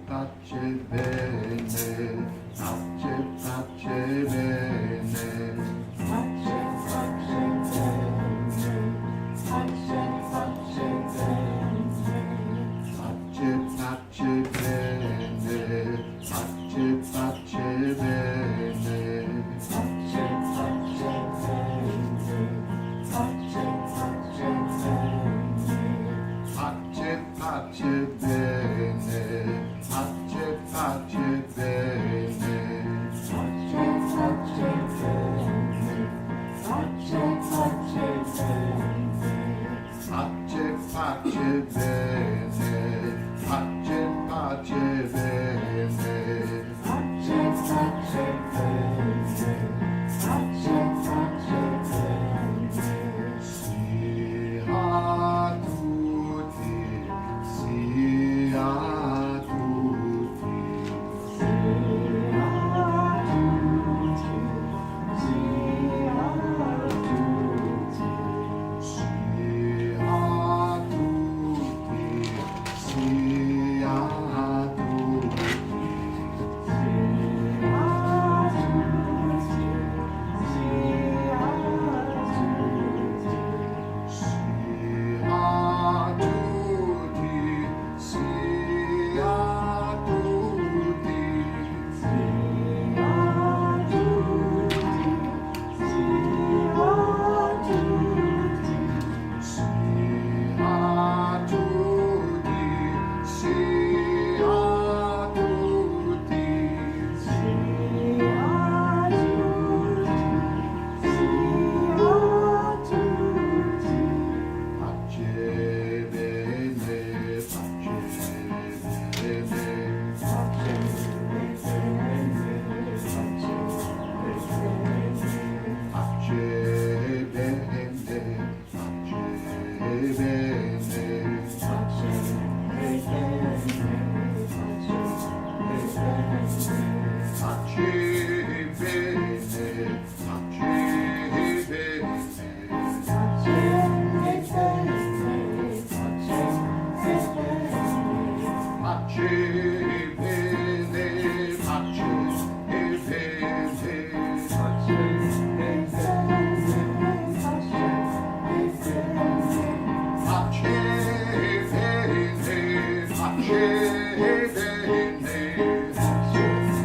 pace bene, pace, pace bene, pace, pace bene, pace, pace bene, pace, pace bene, pace, pace bene, pace, pace bene, pace, pace bene, pace, pace bene, pace, pace bene, pace, pace bene, pace, pace bene, pace, pace bene, pace, pace bene, pace, pace bene, pace, pace bene, sia a tutti, sia a tutti, sia a tutti, sia a tutti, sia a tutti, sia a tutti,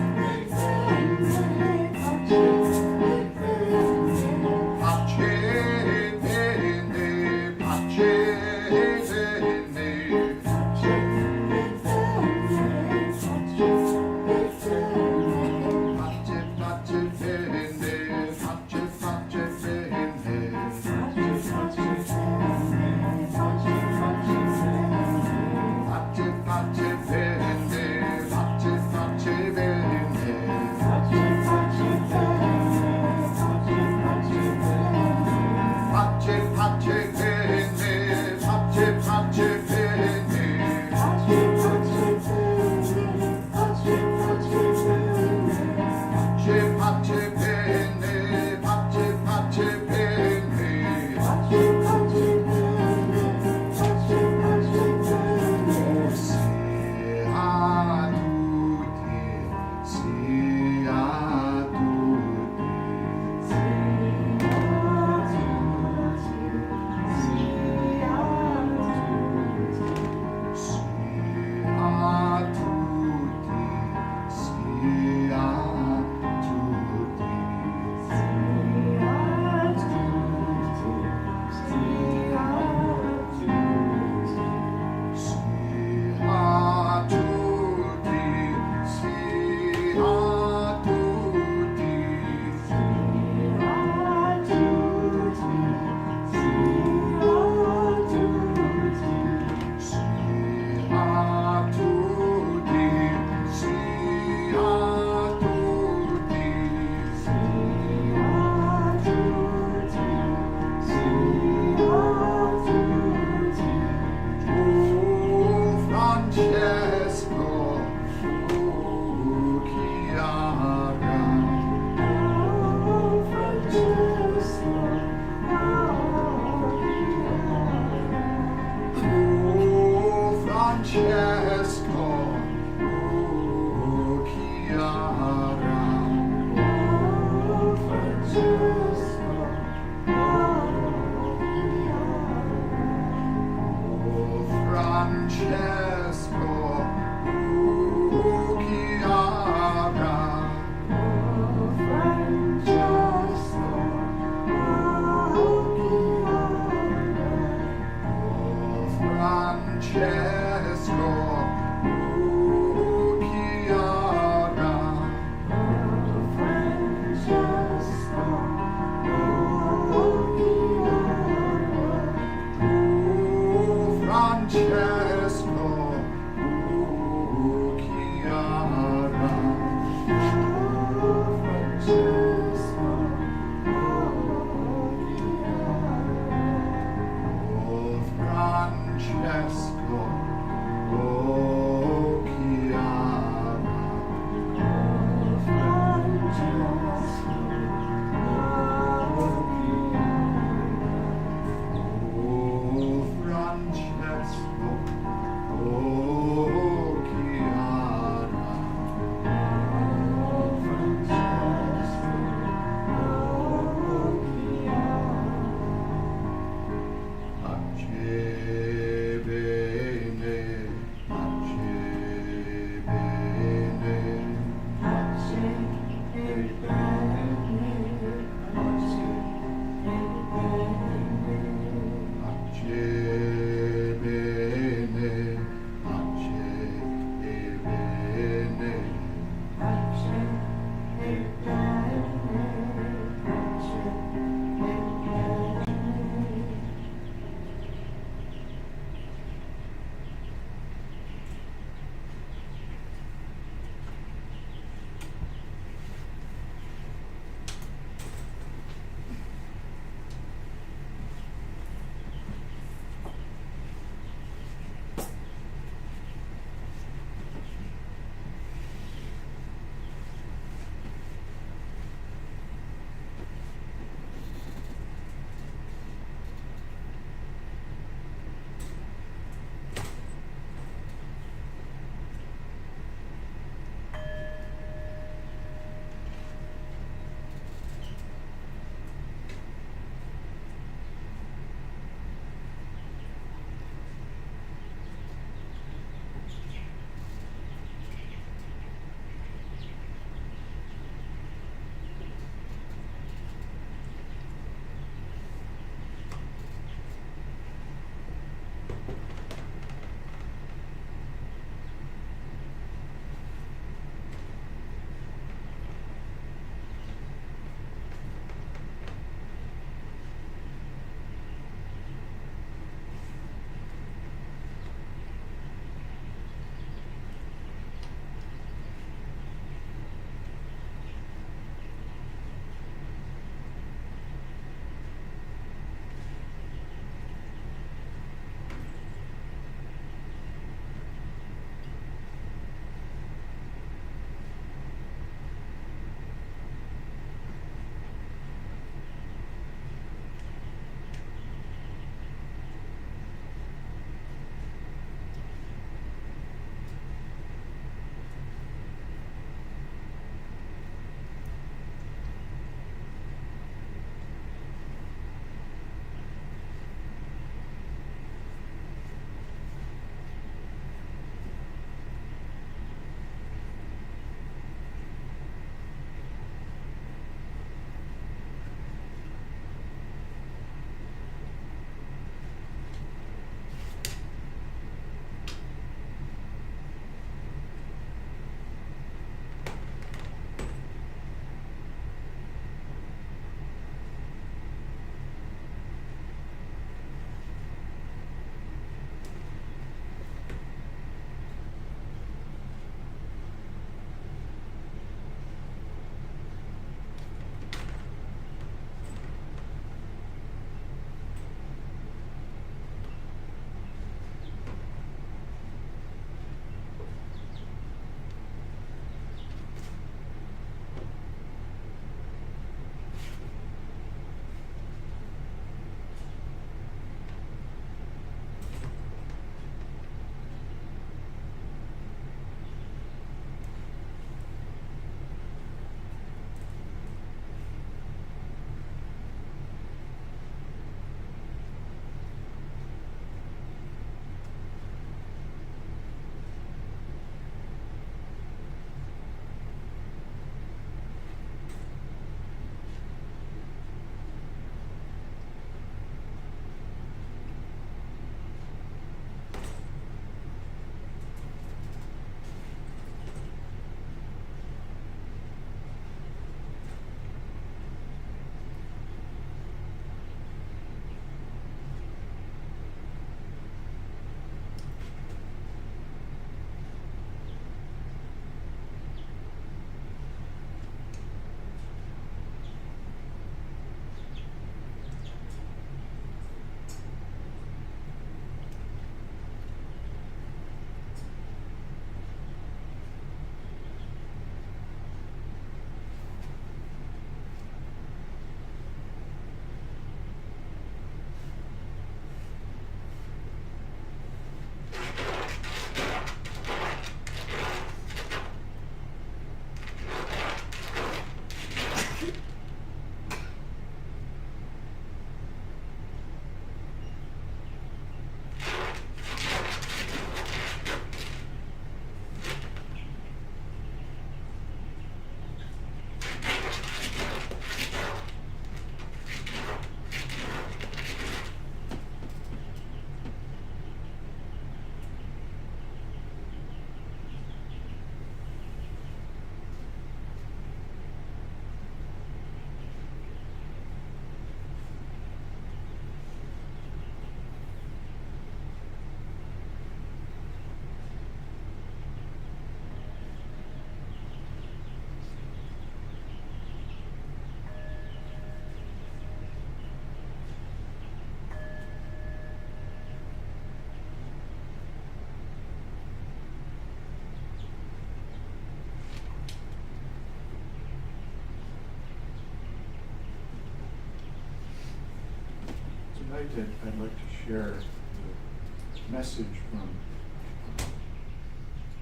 Tonight I'd like to share the message from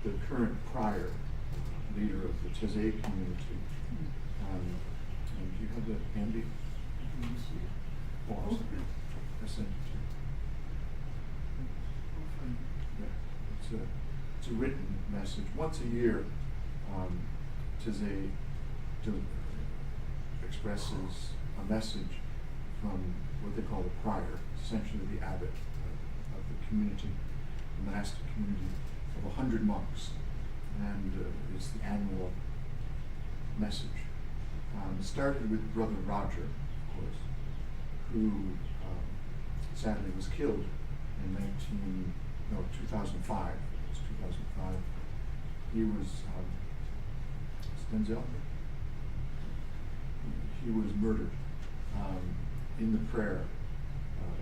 the current prior leader of the Taizé community. And do you have that handy? Oh, awesome. I sent it to you. Yeah, it's a written message. Once a year, Taizé expresses a message from what they call the prior, essentially the abbot of the community, the monastic community of 100 monks, and it's the annual message. It started with Brother Roger, of course, who sadly was killed in 2005. It was 2005. He was Stenzel. He was murdered in the prayer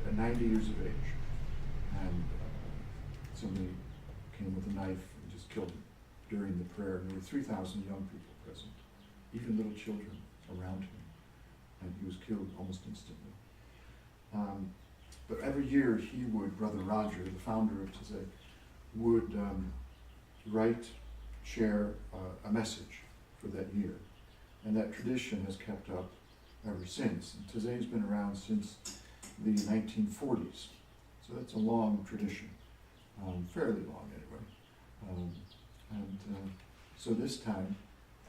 at 90 years of age, and somebody came with a knife and just killed him during the prayer. There were 3,000 young people present, even little children around him, and he was killed almost instantly. But every year he would, Brother Roger, the founder of Taizé, would share a message for that year. And that tradition has kept up ever since. And Taizé's been around since the 1940s. So that's a long tradition, fairly long anyway. So this time,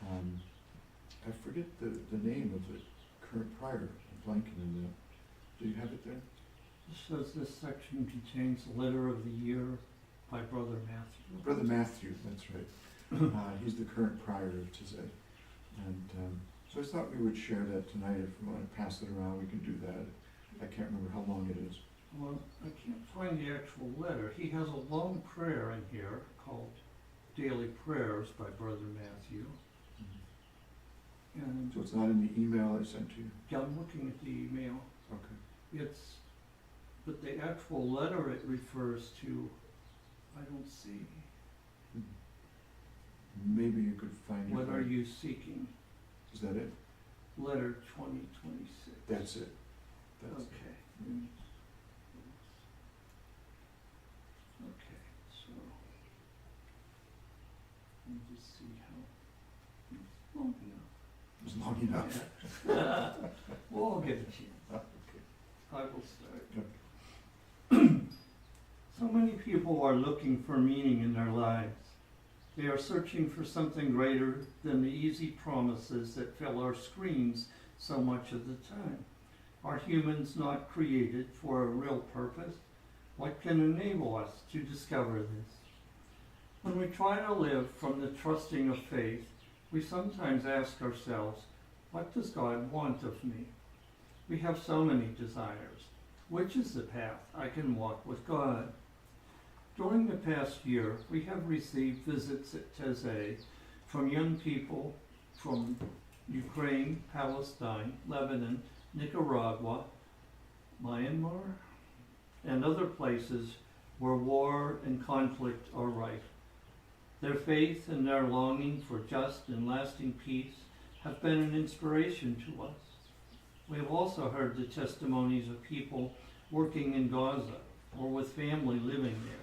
I forget the name of the current prior, I'm blanking in that. Do you have it there? It says this section contains the letter of the year by Brother Matthew. Brother Matthew, that's right. He's the current prior of Taizé. And so I thought we would share that tonight. If we want to pass it around, we can do that. I can't remember how long it is. Well, I can't find the actual letter. He has a long prayer in here called Daily Prayers by Brother Matthew. And So it's not in the email I sent to you? yeah, I'm looking at the email. Okay. But the actual letter it refers to, I don't see. Maybe you could find it. What are you seeking? Is that it? Letter 2026. That's it. That's Okay. it. Okay, so let me just see how long enough. It was long enough. We'll all get a chance. Okay. I will start. Okay. So many people are looking for meaning in their lives. They are searching for something greater than the easy promises that fill our screens so much of the time. Are humans not created for a real purpose? What can enable us to discover this? When we try to live from the trusting of faith, we sometimes ask ourselves, what does God want of me? We have so many desires. Which is the path I can walk with God? During the past year, we have received visits at Taizé from young people from Ukraine, Palestine, Lebanon, Nicaragua, Myanmar, and other places where war and conflict are rife. Their faith and their longing for just and lasting peace have been an inspiration to us. We have also heard the testimonies of people working in Gaza or with family living there.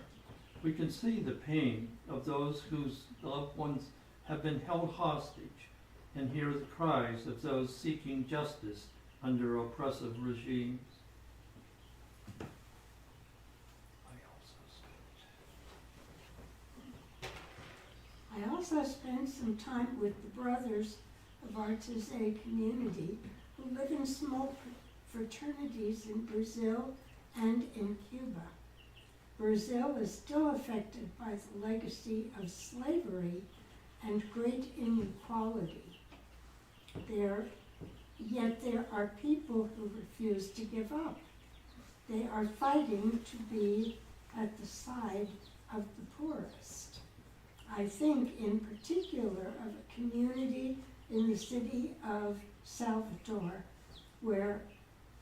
We can see the pain of those whose loved ones have been held hostage and hear the cries of those seeking justice under oppressive regimes. I also spent some time with the brothers of our Taizé community who live in small fraternities in Brazil and in Cuba. Brazil is still affected by the legacy of slavery and great inequality. Yet there are people who refuse to give up. They are fighting to be at the side of the poorest. I think in particular of a community in the city of Salvador where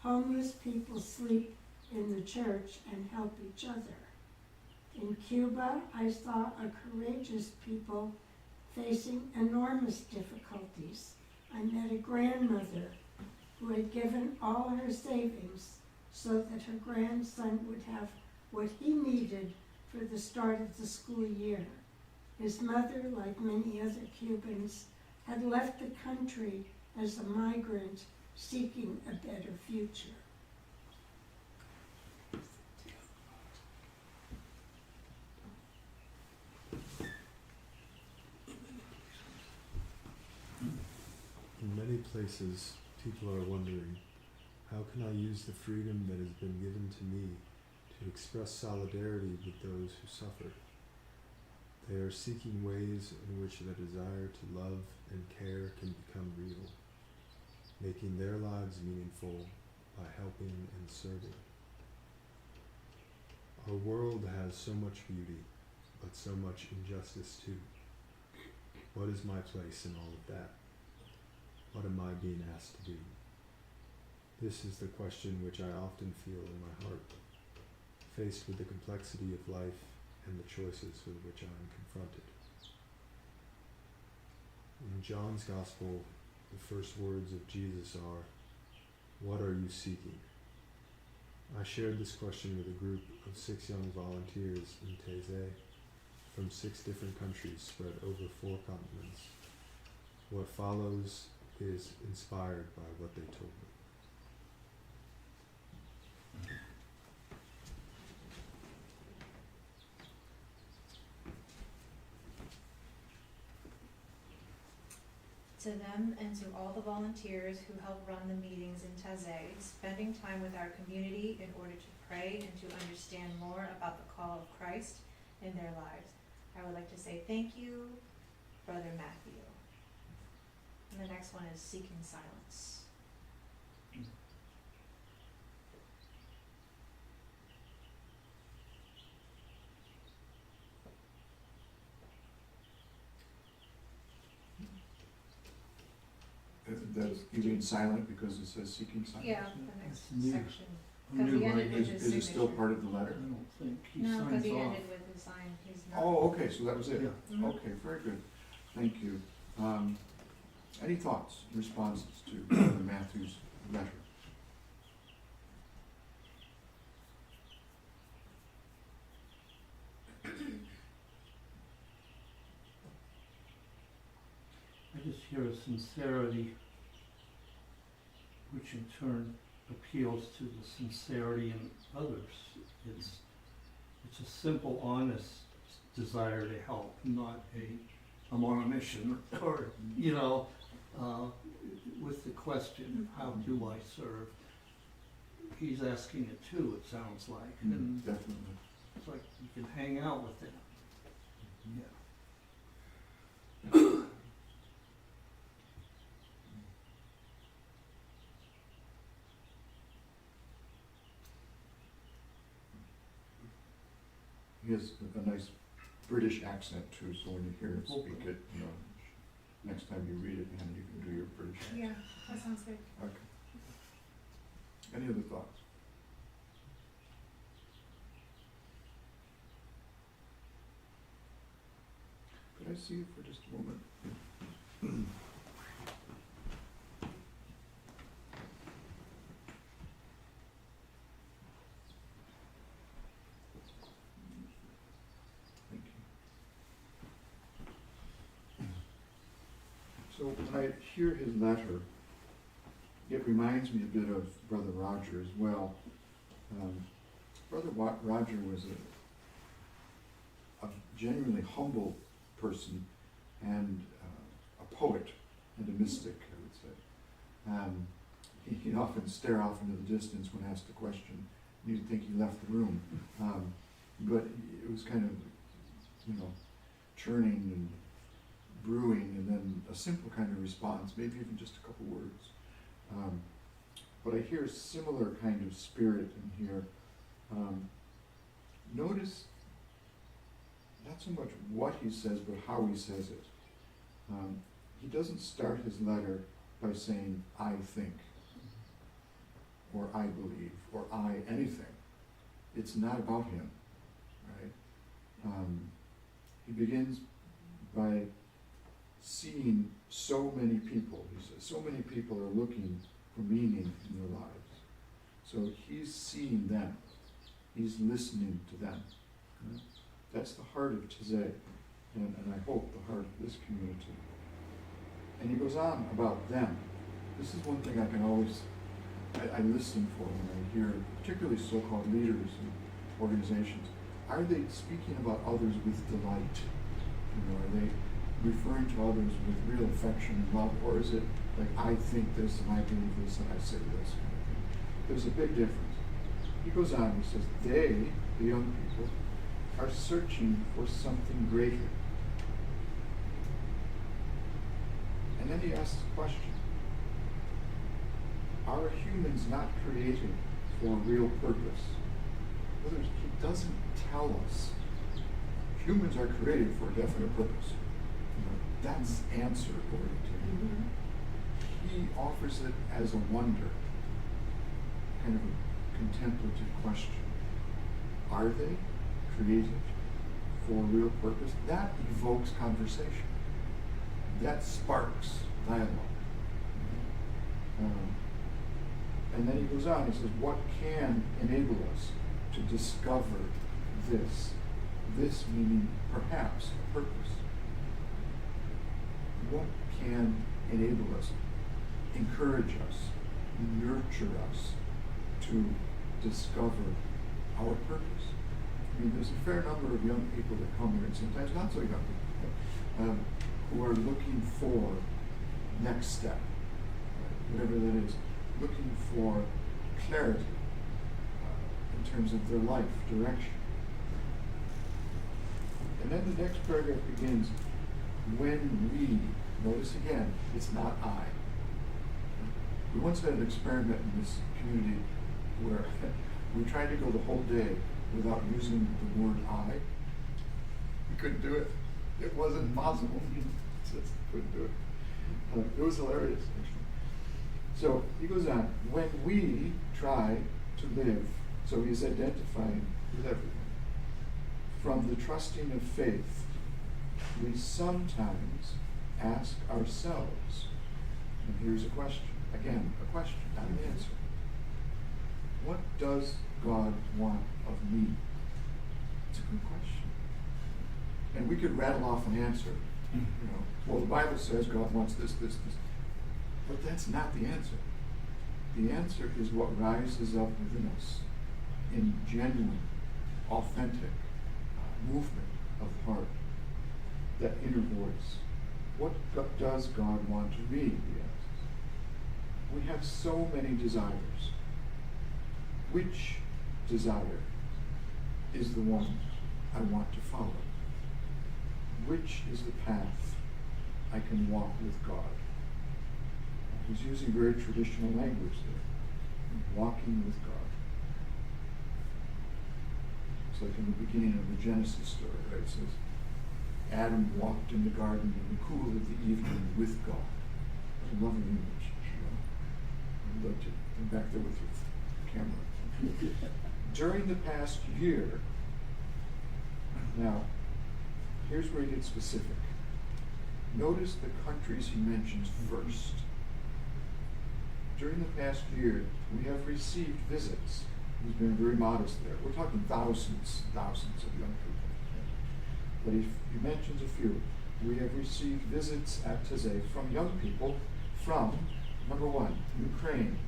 homeless people sleep in the church and help each other. In Cuba, I saw a courageous people facing enormous difficulties. I met a grandmother who had given all her savings so that her grandson would have what he needed for the start of the school year. His mother, like many other Cubans, had left the country as a migrant seeking a better future. In many places, people are wondering, how can I use the freedom that has been given to me to express solidarity with those who suffer? They are seeking ways in which the desire to love and care can become real, making their lives meaningful by helping and serving. Our world has so much beauty, but so much injustice too. What is my place in all of that? What am I being asked to do? This is the question which I often feel in my heart, faced with the complexity of life and the choices with which I am confronted. In John's Gospel, the first words of Jesus are, "What are you seeking?" I shared this question with a group of 6 young volunteers in Taizé from 6 different countries spread over 4 continents. What follows is inspired by what they told me. To them and to all the volunteers who help run the meetings in Taizé, spending time with our community in order to pray and to understand more about the call of Christ in their lives, I would like to say thank you, Brother Matthew. And the next one is seeking silence. That's, you mean silent because it says seeking silence? Yeah, the next It's new. section. A Because new he ended writing. with his Is it still signature. part of the I letter? don't think he No, because signs he off. ended with his sign, he's not. Oh, okay, so that was it? Yeah. Mhm. Okay, very good. Thank you. Any thoughts, responses to Brother Matthew's letter? I just hear a sincerity, which in turn appeals to the sincerity in others. It's a simple, honest desire to help, not I'm on a mission, or, with the question, how do I serve? He's asking it too, it sounds like, and Definitely. it's like you can hang out with them. Yeah. He has a nice British accent too, so when you hear him speak it, next time you read it, and you can do your British accent. Yeah, that sounds good. Okay. Any other thoughts? Could I see you for just a moment? Thank you. So when I hear his letter, it reminds me a bit of Brother Roger as well. Brother Roger was a genuinely humble person and a poet and a mystic, I would say. He'd often stare off into the distance when asked a question, and you'd think he left the room. But it was kind of, churning and brewing, and then a simple kind of response, maybe even just a couple words. But I hear a similar kind of spirit in here. Notice not so much what he says, but how he says it. He doesn't start his letter by saying, "I think," or "I believe," or "I anything." It's not about him, right? He begins by seeing so many people. He says, so many people are looking for meaning in their lives. So he's seeing them. He's listening to them. That's the heart of Tazay, and I hope the heart of this community. And he goes on about them. This is one thing I can always, I listen for when I hear, particularly so-called leaders and organizations. Are they speaking about others with delight? Are they referring to others with real affection and love, or is it like, I think this and I believe this and I say this kind of thing? There's a big difference. He goes on, he says, they, the young people, are searching for something greater. And then he asks a question. Are humans not created for a real purpose? In other words, he doesn't tell us. Humans are created for a definite purpose. That's answer according to him. He offers it as a wonder, kind of a contemplative question. Are they created for a real purpose? That evokes conversation. That sparks dialogue. And then he goes on, he says, what can enable us to discover this? This meaning perhaps a purpose. What can enable us, encourage us, nurture us to discover our purpose? I mean, there's a fair number of young people that come here, and sometimes not so young people, who are looking for next step, whatever that is, looking for clarity in terms of their life, direction. And then the next paragraph begins, when we, notice again, it's not I. We once had an experiment in this community where we tried to go the whole day without using the word I. We couldn't do it. It wasn't possible. Just couldn't do it. It was hilarious, actually. So he goes on, when we try to live, so he's identifying with everything. From the trusting of faith, we sometimes ask ourselves, and here's a question, again, a question, not an answer. What does God want of me? It's a good question. And we could rattle off an answer. Well, the Bible says God wants this, this, this. But that's not the answer. The answer is what rises up within us in genuine, authentic movement of the heart, that inner voice. What does God want of me, he asks. We have so many desires. Which desire is the one I want to follow? Which is the path I can walk with God? He's using very traditional language there. Walking with God. It's like in the beginning of the Genesis story, right? It says, Adam walked in the garden in the cool of the evening with God. What a lovely image. I'd love to come back there with your camera. During the past year, now, here's where he gets specific. Notice the countries he mentions first. During the past year, we have received visits. He's been very modest there. We're talking thousands of young people. But he mentions a few. We have received visits at Tazay from young people from, number one, Ukraine.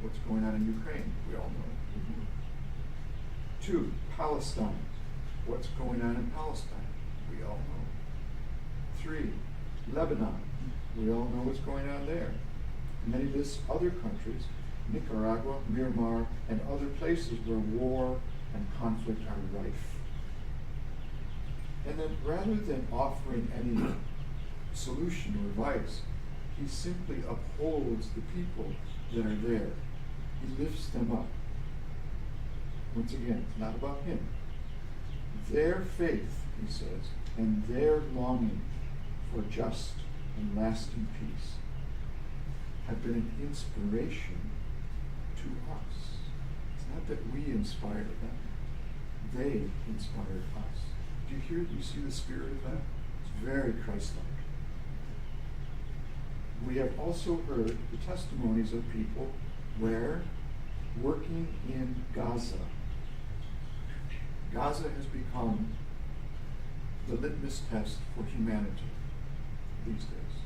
What's going on in Ukraine? We all know. 2, Palestine. What's going on in Palestine? We all know. 3, Lebanon. We all know what's going on there. And then he lists other countries, Nicaragua, Myanmar, and other places where war and conflict are rife. And then rather than offering any solution or advice, he simply upholds the people that are there. He lifts them up. Once again, it's not about him. Their faith, he says, and their longing for just and lasting peace have been an inspiration to us. It's not that we inspired them. They inspired us. Do you see the spirit of that? It's very Christ-like. We have also heard the testimonies of people where, working in Gaza, Gaza has become the litmus test for humanity these days.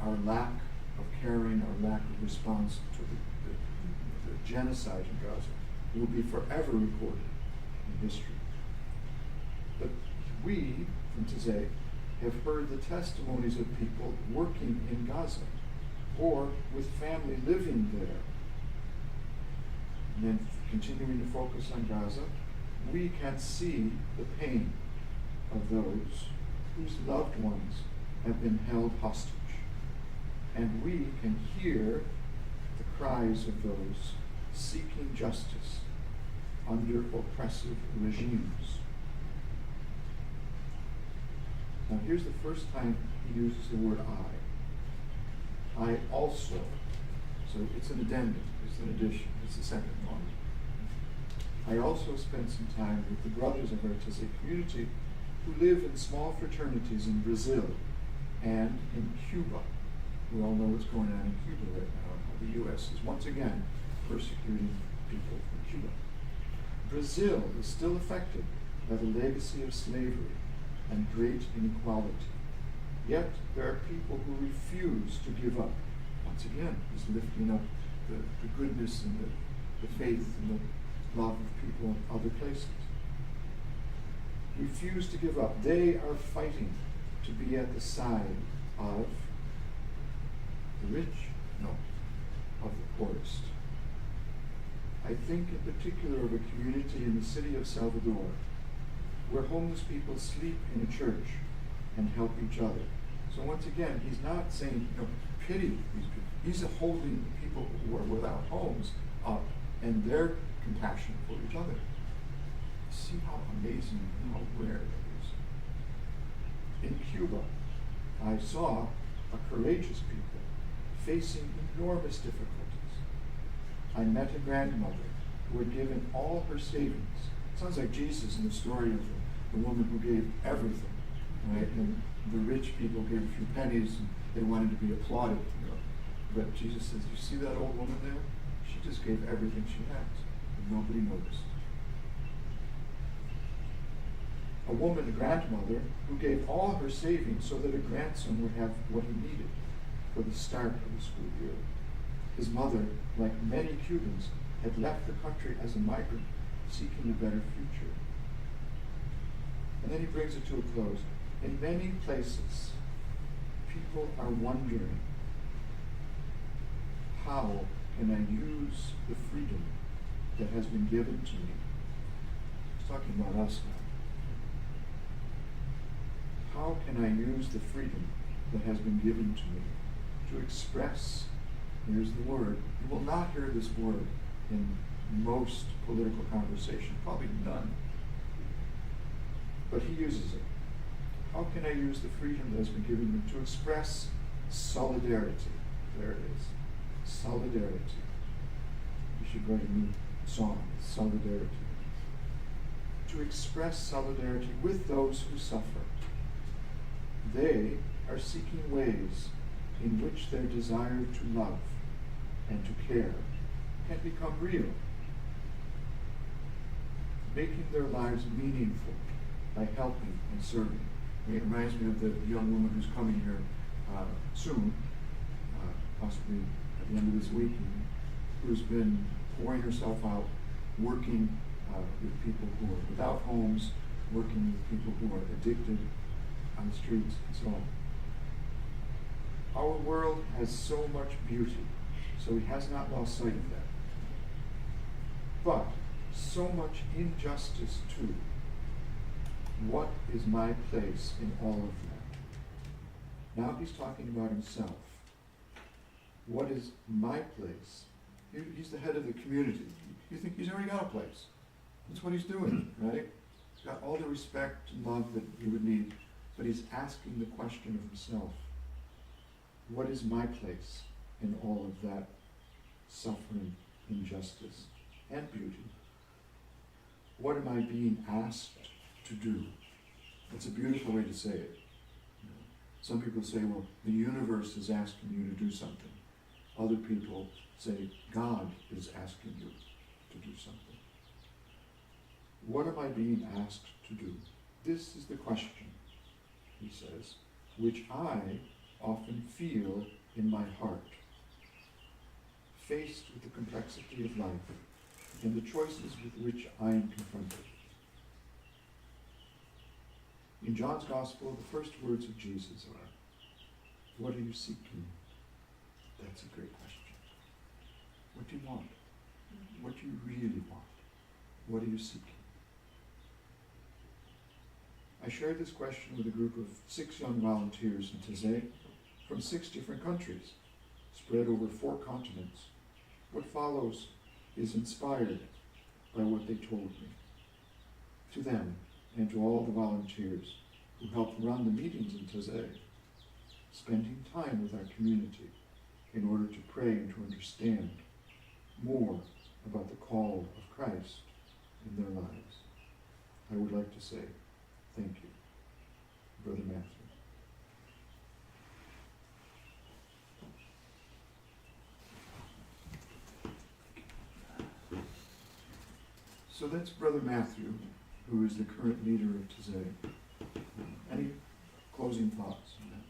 Our lack of caring, our lack of response to the genocide in Gaza will be forever recorded in history. But we, from today, have heard the testimonies of people working in Gaza or with family living there. And then continuing to focus on Gaza, we can see the pain of those whose loved ones have been held hostage. And we can hear the cries of those seeking justice under oppressive regimes. Now here's the first time he uses the word I. I also. So it's an addendum, it's an addition, it's the second one. I also spent some time with the brothers of our Taizé community who live in small fraternities in Brazil and in Cuba. We all know what's going on in Cuba right now, and how the U.S. is once again persecuting people from Cuba. Brazil is still affected by the legacy of slavery and great inequality. Yet there are people who refuse to give up. Once again, he's lifting up the goodness and the faith and the love of people in other places. Refuse to give up. They are fighting to be at the side of the rich? No, of the poorest. I think in particular of a community in the city of Salvador where homeless people sleep in a church and help each other. So once again, he's not saying, pity these people. He's holding the people who are without homes up and their compassion for each other. See how amazing and how rare that is. In Cuba, I saw a courageous people facing enormous difficulties. I met a grandmother who had given all her savings. Sounds like Jesus in the story of the woman who gave everything, right? And the rich people gave a few pennies and they wanted to be applauded, But Jesus says, you see that old woman there? She just gave everything she had, and nobody noticed. A woman, a grandmother, who gave all her savings so that a grandson would have what he needed for the start of the school year. His mother, like many Cubans, had left the country as a migrant, seeking a better future. And then he brings it to a close. In many places, people are wondering, how can I use the freedom that has been given to me? He's talking about us now. How can I use the freedom that has been given to me to express, here's the word, you will not hear this word in most political conversation, probably none. But he uses it. How can I use the freedom that has been given me to express solidarity? There it is. Solidarity. You should write a new song, Solidarity. To express solidarity with those who suffer. They are seeking ways in which their desire to love and to care can become real, making their lives meaningful by helping and serving. It reminds me of the young woman who's coming here soon, possibly at the end of this week, who's been pouring herself out, working with people who are without homes, working with people who are addicted on the streets, and so on. Our world has so much beauty, so he has not lost sight of that. But so much injustice too. What is my place in all of that? Now he's talking about himself. What is my place? He's the head of the community. You think he's already got a place. That's what he's doing, right? He's got all the respect and love that he would need, but he's asking the question of himself. What is my place in all of that suffering, injustice, and beauty? What am I being asked to do? It's a beautiful way to say it. Some people say, well, the universe is asking you to do something. Other people say God is asking you to do something. What am I being asked to do? This is the question, he says, which I often feel in my heart, faced with the complexity of life and the choices with which I am confronted. In John's Gospel, the first words of Jesus are, "What are you seeking?" That's a great question. What do you want? What do you really want? What are you seeking? I shared this question with a group of 6 young volunteers in Taizé from 6 different countries, spread over 4 continents. What follows is inspired by what they told me. To them, and to all the volunteers who helped run the meetings in Taizé, spending time with our community in order to pray and to understand more about the call of Christ in their lives, I would like to say thank you, Brother Matthew. So that's Brother Matthew, who is the current leader of Taizé. Any closing thoughts on that?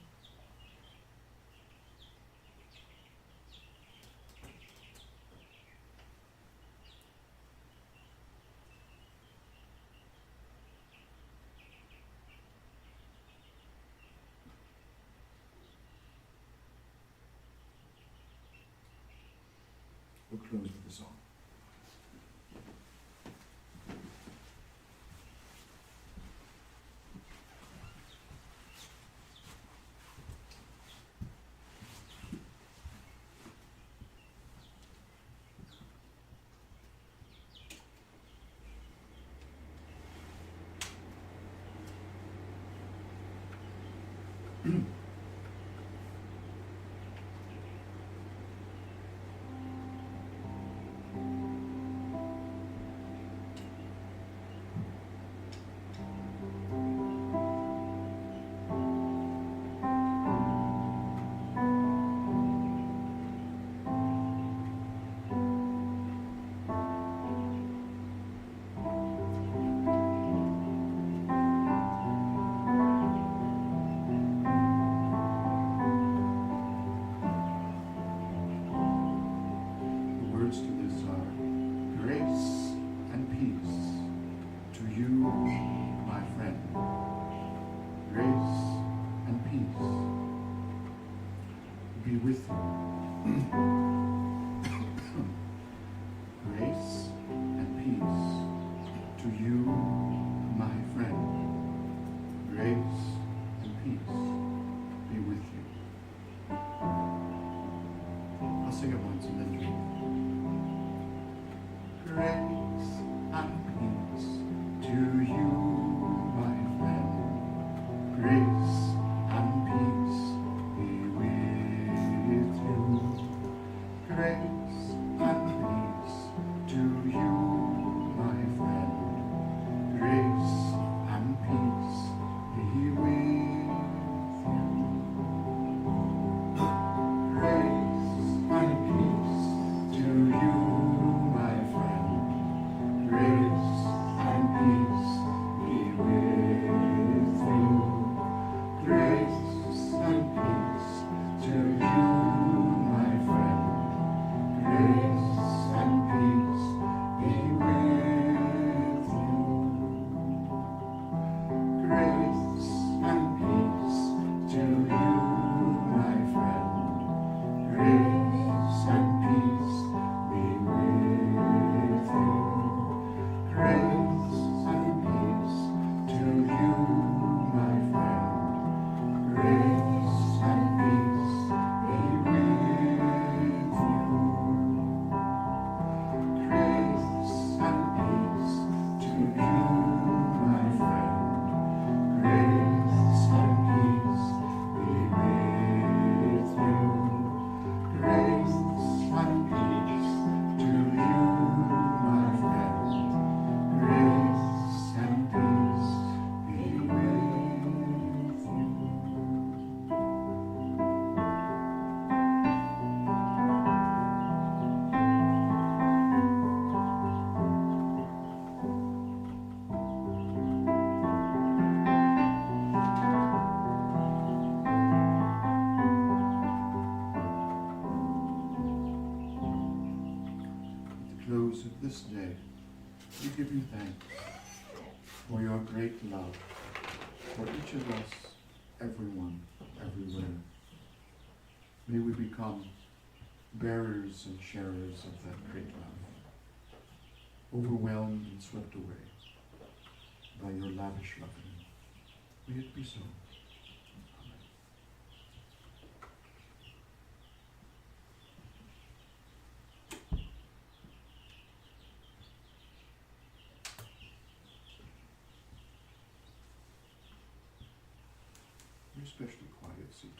We'll close with a song. Words to this are, grace and peace to you, my friend. Grace and peace be with you. Grace and peace to you, my friend. Grace and peace be with you. I'll sing it once and then drink. Grace and peace to you, my friend. Grace and peace be with you. We give you thanks for your great love for each of us, everyone, everywhere. May we become bearers and sharers of that great love, overwhelmed and swept away by your lavish loving. May it be so. Amen. You're especially quiet, Sita.